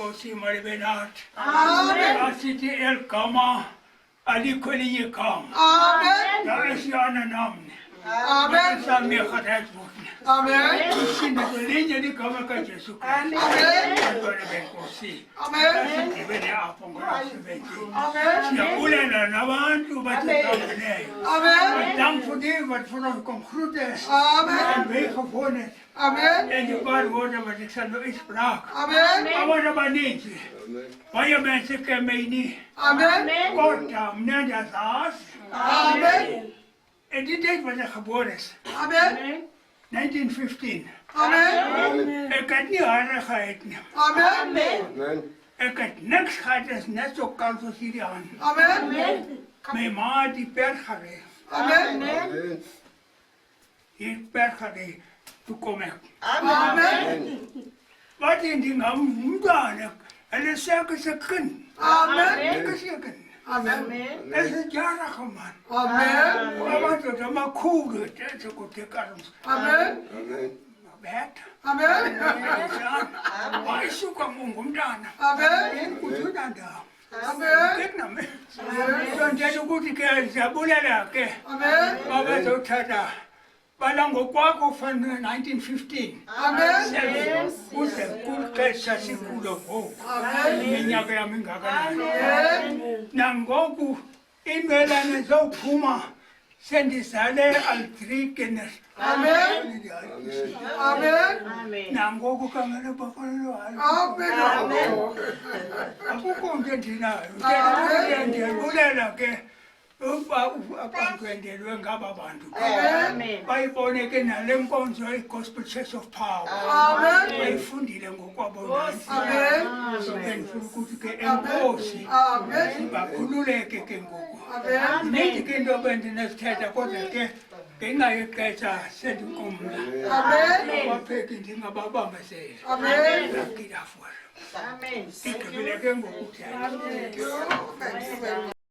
Nkosi malibe nathi. Amen. Asithi eligama alikho elinye igama. Amen. Nalesiyana namni. Amen. Sami eGatasbos. Amen. Sinde kwelinye ligama kaJesu Kristu. Amen. Bantwana benkosi. Amen. Asidibene apho ngolasebenzi. Amen. Siyabulela nabantu bathethayo. Amen. Dank voor die wat van ons komt groeten. Amen. En meegevonden. Amen. En die paar woorden wat ik zelf nog eens sprak. Amen. Maar wat maar niet. Maar je mensen kennen mij niet. Amen. Kort, meneer de Zaas. Amen. En die tijd was hij geboren is. Amen. 1915. Amen. Ik had niet harder gehad. Amen. Ik had niks gehad, dat is net zo koud als jullie aan. Amen. Mijn ma had die pers gereden. Amen. Die pers gereden. Toen kom ik. Amen. Wat in die naam moeder. En dan zeggen ze kind. Amen. Ik is je kind. Amen. Dat is een jarige man. Amen. Maar wat is dat maar cool doet. Dat is ook de karms. Amen. Bed. Amen. Maar ik zoek hem om dan. Amen. En goed doen dan daar. Amen. Kijk naar me. Dan zeg je goed, ik heb een Amen. maar wat doet hij daar? Balango kwako van 1915. Amen. Kuse kulkesha sikulo ho. Amen. Minyaka yami ngakanani. Amen. Nangoku imelane zophuma sendizale al3 kinders. Amen. Amen. Nangoku kangene bafana Amen. akukho nto endinayo. Amen. Ndiyabulela ke abakwendelwe ngaba bantu. Amen. Bayibone ke nale nkonzo i-Gospel Church of Power. Amen. Bayifundile ngokwabo nansi. Amen. So ke ndifuna ukuthi ke enkosi Amen. bakhululeke ke ngoku. Amen. Nithi ke into bendinesithetha kodwa ke ngenxa yexesha sendinqumla. Amen. Abapheki ndingababambezeli. Amen. Ngiyafuna. Amen. Ndigqibile ke ngoku. Thank you.